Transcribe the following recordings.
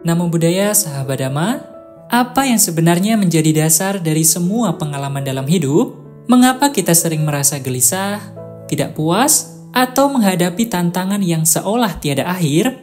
Namo Buddhaya sahabat Dhamma, apa yang sebenarnya menjadi dasar dari semua pengalaman dalam hidup? Mengapa kita sering merasa gelisah, tidak puas, atau menghadapi tantangan yang seolah tiada akhir?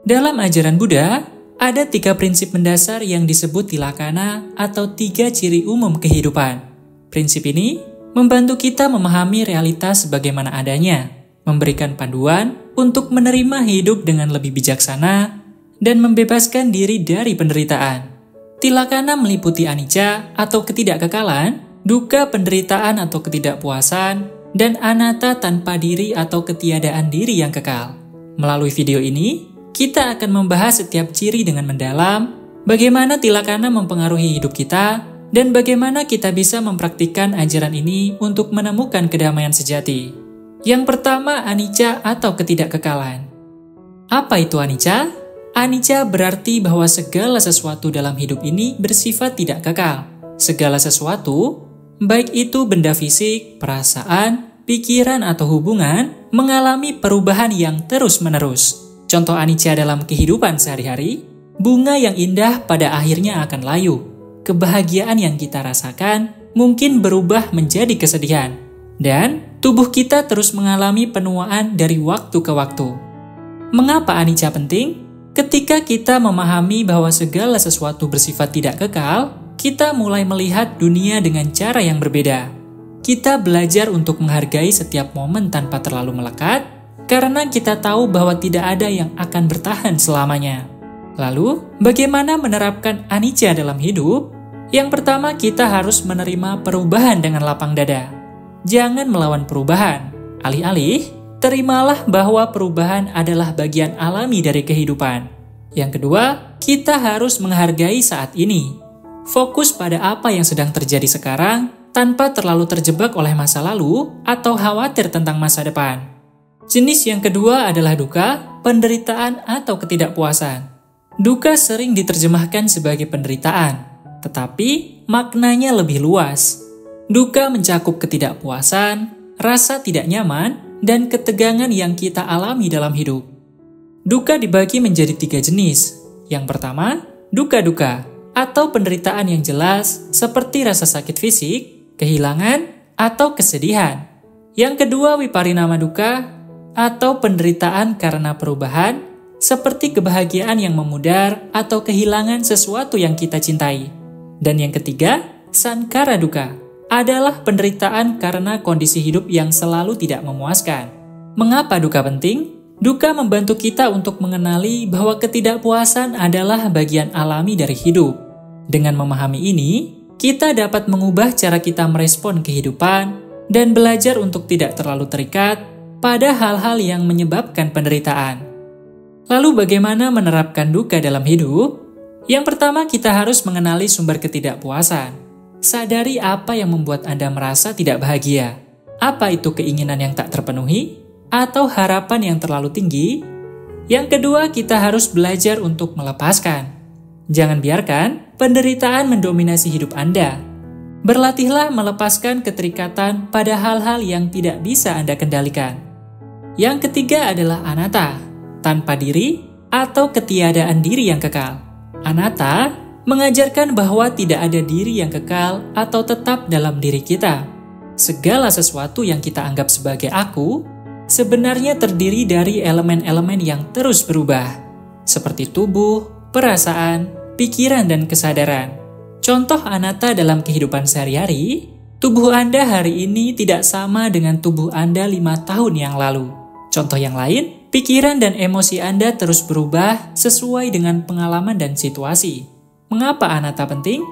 Dalam ajaran Buddha, ada 3 prinsip mendasar yang disebut tilakana atau 3 ciri umum kehidupan. Prinsip ini membantu kita memahami realitas sebagaimana adanya, memberikan panduan untuk menerima hidup dengan lebih bijaksana, dan membebaskan diri dari penderitaan. Tilakana meliputi anicca atau ketidakkekalan, dukkha penderitaan atau ketidakpuasan, dan anatta tanpa diri atau ketiadaan diri yang kekal. Melalui video ini, kita akan membahas setiap ciri dengan mendalam, bagaimana tilakana mempengaruhi hidup kita, dan bagaimana kita bisa mempraktikkan ajaran ini untuk menemukan kedamaian sejati. Yang pertama, anicca atau ketidakkekalan. Apa itu anicca? Anicca berarti bahwa segala sesuatu dalam hidup ini bersifat tidak kekal. Segala sesuatu, baik itu benda fisik, perasaan, pikiran, atau hubungan, mengalami perubahan yang terus-menerus. Contoh anicca dalam kehidupan sehari-hari, bunga yang indah pada akhirnya akan layu. Kebahagiaan yang kita rasakan mungkin berubah menjadi kesedihan. Dan tubuh kita terus mengalami penuaan dari waktu ke waktu. Mengapa anicca penting? Ketika kita memahami bahwa segala sesuatu bersifat tidak kekal, kita mulai melihat dunia dengan cara yang berbeda. Kita belajar untuk menghargai setiap momen tanpa terlalu melekat, karena kita tahu bahwa tidak ada yang akan bertahan selamanya. Lalu, bagaimana menerapkan anicca dalam hidup? Yang pertama, kita harus menerima perubahan dengan lapang dada. Jangan melawan perubahan. Alih-alih, terimalah bahwa perubahan adalah bagian alami dari kehidupan. Yang kedua, kita harus menghargai saat ini. Fokus pada apa yang sedang terjadi sekarang, tanpa terlalu terjebak oleh masa lalu atau khawatir tentang masa depan. Jenis yang kedua adalah dukkha, penderitaan atau ketidakpuasan. Dukkha sering diterjemahkan sebagai penderitaan, tetapi maknanya lebih luas. Dukkha mencakup ketidakpuasan, rasa tidak nyaman, dan ketegangan yang kita alami dalam hidup. Dukkha dibagi menjadi 3 jenis. Yang pertama, dukkha-dukkha, atau penderitaan yang jelas seperti rasa sakit fisik, kehilangan, atau kesedihan. Yang kedua, viparinama dukkha, atau penderitaan karena perubahan, seperti kebahagiaan yang memudar atau kehilangan sesuatu yang kita cintai. Dan yang ketiga, sankhara dukkha, adalah penderitaan karena kondisi hidup yang selalu tidak memuaskan. Mengapa dukkha penting? Dukkha membantu kita untuk mengenali bahwa ketidakpuasan adalah bagian alami dari hidup. Dengan memahami ini, kita dapat mengubah cara kita merespon kehidupan dan belajar untuk tidak terlalu terikat pada hal-hal yang menyebabkan penderitaan. Lalu bagaimana menerapkan dukkha dalam hidup? Yang pertama, kita harus mengenali sumber ketidakpuasan. Sadari apa yang membuat Anda merasa tidak bahagia. Apa itu keinginan yang tak terpenuhi? Atau harapan yang terlalu tinggi? Yang kedua, kita harus belajar untuk melepaskan. Jangan biarkan penderitaan mendominasi hidup Anda. Berlatihlah melepaskan keterikatan pada hal-hal yang tidak bisa Anda kendalikan. Yang ketiga adalah anatta, tanpa diri atau ketiadaan diri yang kekal. Anatta mengajarkan bahwa tidak ada diri yang kekal atau tetap dalam diri kita. Segala sesuatu yang kita anggap sebagai aku, sebenarnya terdiri dari elemen-elemen yang terus berubah, seperti tubuh, perasaan, pikiran, dan kesadaran. Contoh anatta dalam kehidupan sehari-hari, tubuh Anda hari ini tidak sama dengan tubuh Anda 5 tahun yang lalu. Contoh yang lain, pikiran dan emosi Anda terus berubah sesuai dengan pengalaman dan situasi. Mengapa anatta penting?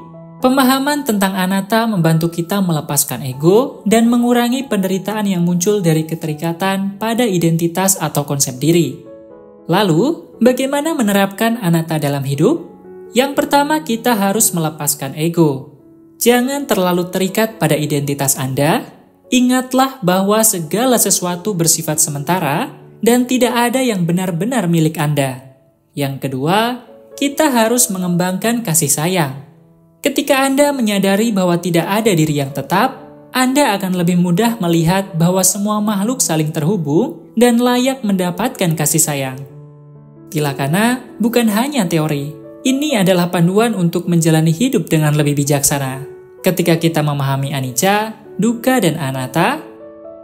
Pemahaman tentang anatta membantu kita melepaskan ego dan mengurangi penderitaan yang muncul dari keterikatan pada identitas atau konsep diri. Lalu, bagaimana menerapkan anatta dalam hidup? Yang pertama, kita harus melepaskan ego. Jangan terlalu terikat pada identitas Anda. Ingatlah bahwa segala sesuatu bersifat sementara dan tidak ada yang benar-benar milik Anda. Yang kedua, kita harus mengembangkan kasih sayang. Ketika Anda menyadari bahwa tidak ada diri yang tetap, Anda akan lebih mudah melihat bahwa semua makhluk saling terhubung dan layak mendapatkan kasih sayang. Tilakana bukan hanya teori, ini adalah panduan untuk menjalani hidup dengan lebih bijaksana. Ketika kita memahami anicca, dukkha, dan anatta,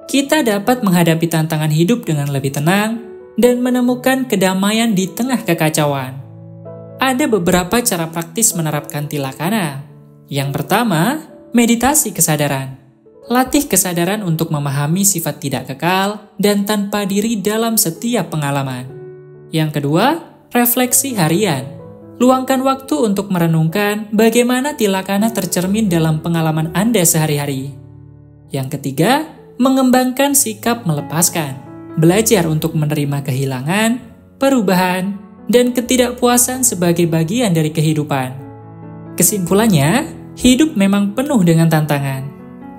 kita dapat menghadapi tantangan hidup dengan lebih tenang dan menemukan kedamaian di tengah kekacauan. Ada beberapa cara praktis menerapkan tilakana. Yang pertama, meditasi kesadaran. Latih kesadaran untuk memahami sifat tidak kekal dan tanpa diri dalam setiap pengalaman. Yang kedua, refleksi harian. Luangkan waktu untuk merenungkan bagaimana tilakana tercermin dalam pengalaman Anda sehari-hari. Yang ketiga, mengembangkan sikap melepaskan. Belajar untuk menerima kehilangan, perubahan, dan ketidakpuasan sebagai bagian dari kehidupan. Kesimpulannya, hidup memang penuh dengan tantangan.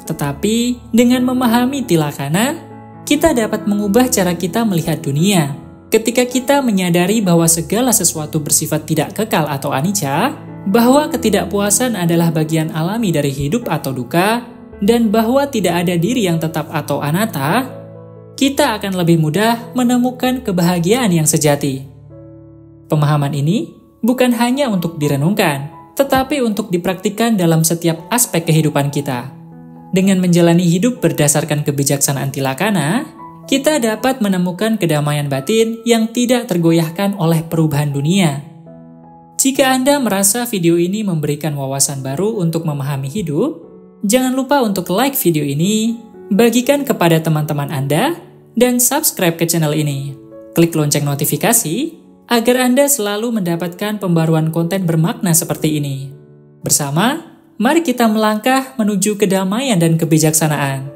Tetapi, dengan memahami tilakana, kita dapat mengubah cara kita melihat dunia. Ketika kita menyadari bahwa segala sesuatu bersifat tidak kekal atau anicca, bahwa ketidakpuasan adalah bagian alami dari hidup atau duka, dan bahwa tidak ada diri yang tetap atau anatta, kita akan lebih mudah menemukan kebahagiaan yang sejati. Pemahaman ini bukan hanya untuk direnungkan, tetapi untuk dipraktikkan dalam setiap aspek kehidupan kita. Dengan menjalani hidup berdasarkan kebijaksanaan tilakana, kita dapat menemukan kedamaian batin yang tidak tergoyahkan oleh perubahan dunia. Jika Anda merasa video ini memberikan wawasan baru untuk memahami hidup, jangan lupa untuk like video ini, bagikan kepada teman-teman Anda, dan subscribe ke channel ini. Klik lonceng notifikasi agar Anda selalu mendapatkan pembaruan konten bermakna seperti ini. Bersama, mari kita melangkah menuju kedamaian dan kebijaksanaan.